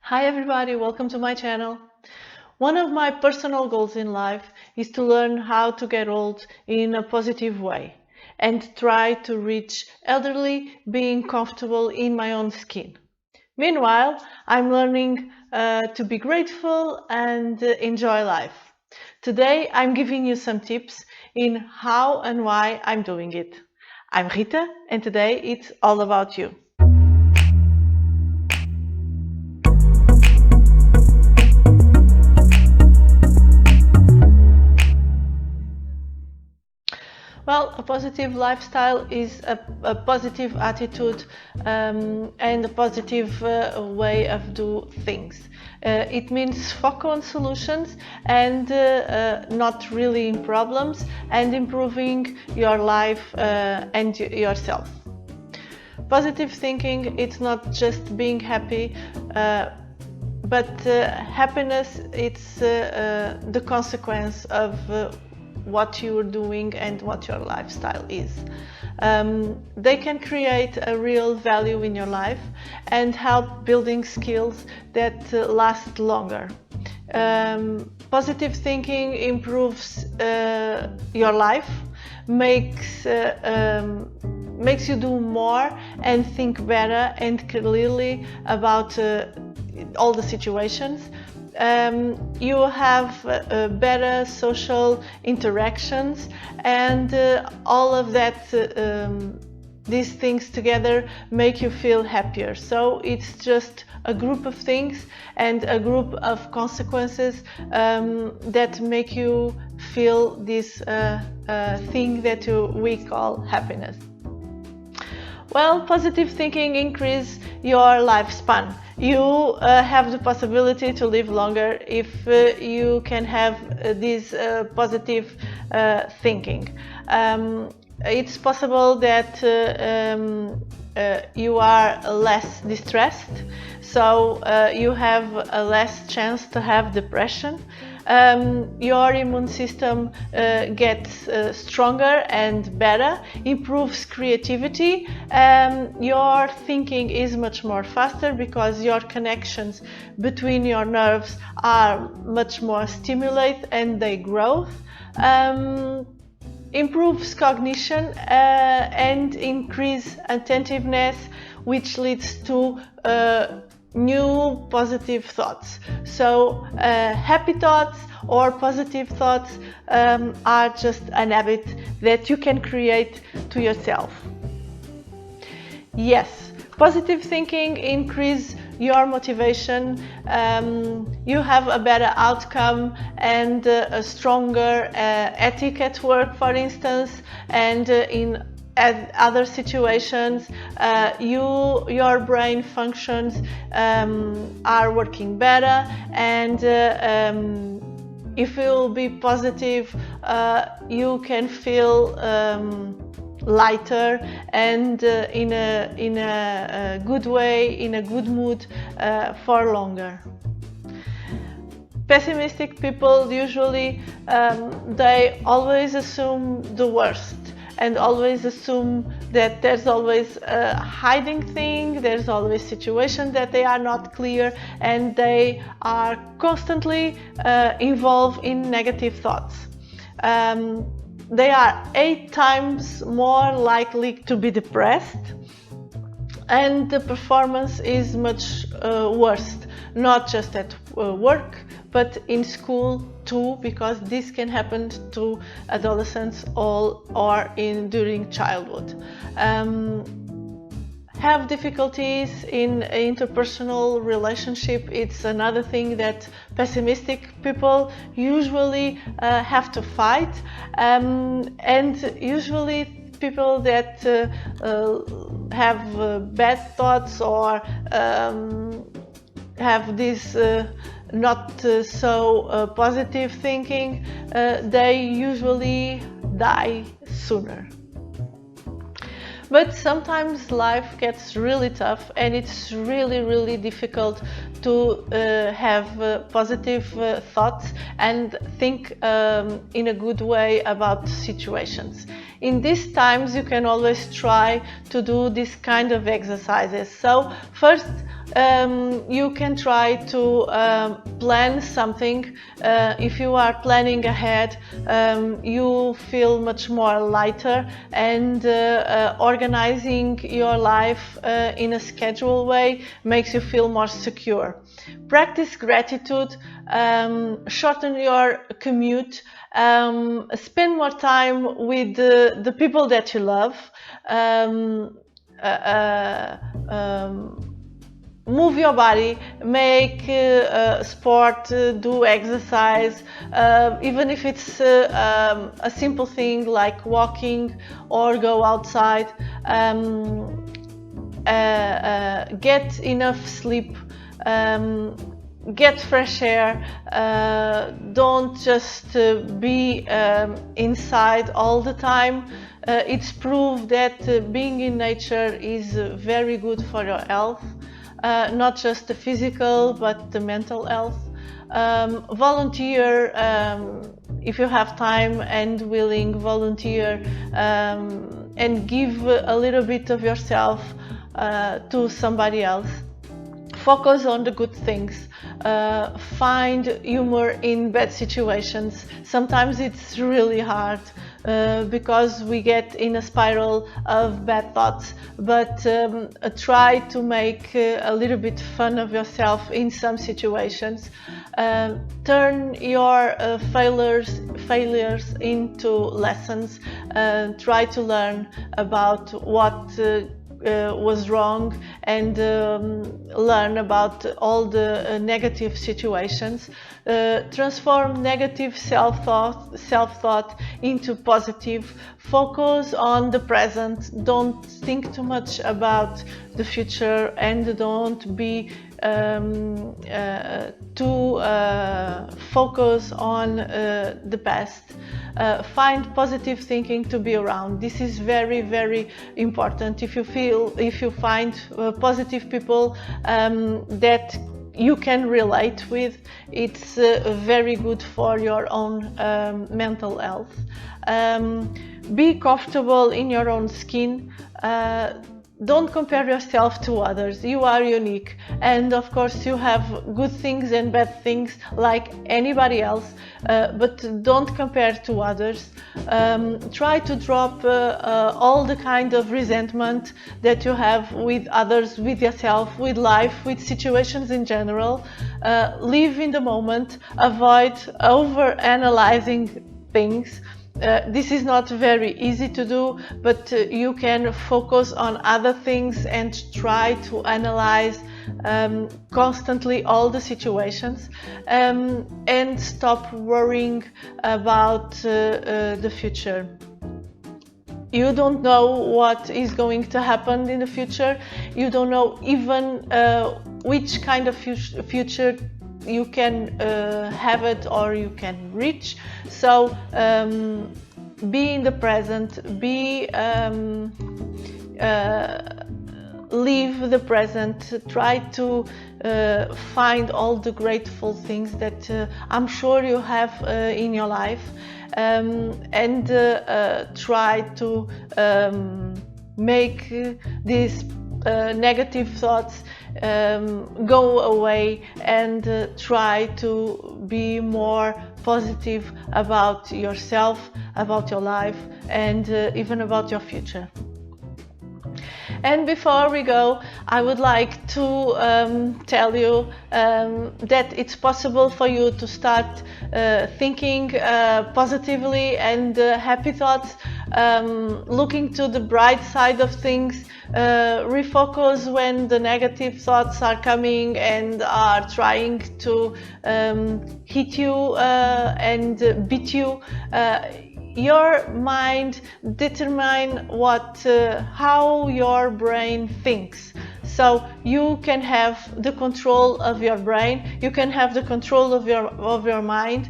Hi everybody, welcome to my channel. One of my personal goals in life is to learn how to get old in a positive way and try to reach elderly being comfortable in my own skin. Meanwhile, I'm learning to be grateful and enjoy life. Today I'm giving you some tips in how and why I'm doing it. I'm Rita and today it's all about you. Well, a positive lifestyle is a positive attitude and a positive way of do things. It means focus on solutions and not really in problems and improving your life and yourself. Positive thinking, it's not just being happy, but happiness, it's the consequence of what you're doing and what your lifestyle is. They can create a real value in your life and help building skills that last longer. Positive thinking improves your life, makes you do more and think better and clearly about all the situations. You have better social interactions and all of that, these things together make you feel happier. So it's just a group of things and a group of consequences that make you feel this thing that we call happiness. Well, positive thinking increases your lifespan. You have the possibility to live longer if you can have this positive thinking. It's possible that you are less distressed, so you have a less chance to have depression. Your immune system gets stronger and better, improves creativity. Your thinking is much more faster because your connections between your nerves are much more stimulated and they grow. Improves cognition and increase attentiveness, which leads to new positive thoughts. So happy thoughts or positive thoughts are just an habit that you can create to yourself. Yes, positive thinking increases your motivation, you have a better outcome and a stronger ethic at work, for instance, and in other situations, your brain functions are working better, and if you will be positive, you can feel lighter and in a good way, in a good mood for longer. Pessimistic people usually they always assume the worst and always assume that there's always a hiding thing, there's always situations that they are not clear, and they are constantly involved in negative thoughts. They are 8 times more likely to be depressed, and the performance is much worse, not just at work, but in school too, because this can happen to adolescents or during childhood. Have difficulties in interpersonal relationship. It's another thing that pessimistic people usually have to fight, and usually people that have bad thoughts or have this not so positive thinking, they usually die sooner. But sometimes life gets really tough and it's really difficult to have positive thoughts and think in a good way about situations. In these times you can always try to do this kind of exercises. So first, you can try to plan something. If you are planning ahead, you feel much more lighter, and organizing your life in a scheduled way makes you feel more secure. Practice gratitude, shorten your commute, spend more time with the people that you love, uh, uh, um, move your body, make sport, do exercise, even if it's a simple thing like walking or go outside. Get enough sleep, get fresh air, don't just be inside all the time. It's proved that being in nature is very good for your health, not just the physical but the mental health. Volunteer, if you have time and willing, volunteer, and give a little bit of yourself to somebody else. Focus on the good things. Find humor in bad situations. Sometimes it's really hard because we get in a spiral of bad thoughts, but try to make a little bit fun of yourself in some situations. Turn your failures into lessons. Try to learn about what was wrong, and learn about all the negative situations. Transform negative self-thought into positive. Focus on the present. Don't think too much about the future, and don't be too focus on the past. Find positive thinking to be around. This is very, very important. If you find positive people that you can relate with, it's very good for your own mental health. Be comfortable in your own skin. Don't compare yourself to others. You are unique, and of course you have good things and bad things like anybody else, but don't compare to others. Try to drop all the kind of resentment that you have with others, with yourself, with life, with situations in general. Live in the moment. Avoid over-analyzing things. This is not very easy to do, but you can focus on other things and try to analyze constantly all the situations, and stop worrying about the future. You don't know what is going to happen in the future. You don't know even which kind of future you can have it or you can reach. So be in the present, live the present. Try to find all the grateful things that I'm sure you have in your life, and try to make these negative thoughts go away, and try to be more positive about yourself, about your life, and even about your future. And before we go, I would like to tell you that it's possible for you to start thinking positively and happy thoughts, looking to the bright side of things. Refocus when the negative thoughts are coming and are trying to hit you and beat you. Your mind determines how your brain thinks. So you can have the control of your brain. You can have the control of your mind.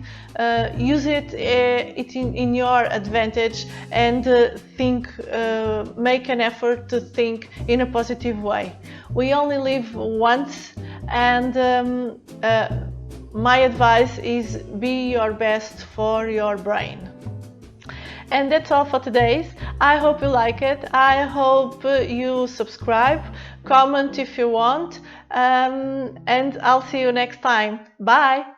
Use it in your advantage, and make an effort to think in a positive way. We only live once, and my advice is be your best for your brain. And that's all for today. I hope you like it. I hope you subscribe. comment if you want, and I'll see you next time. Bye!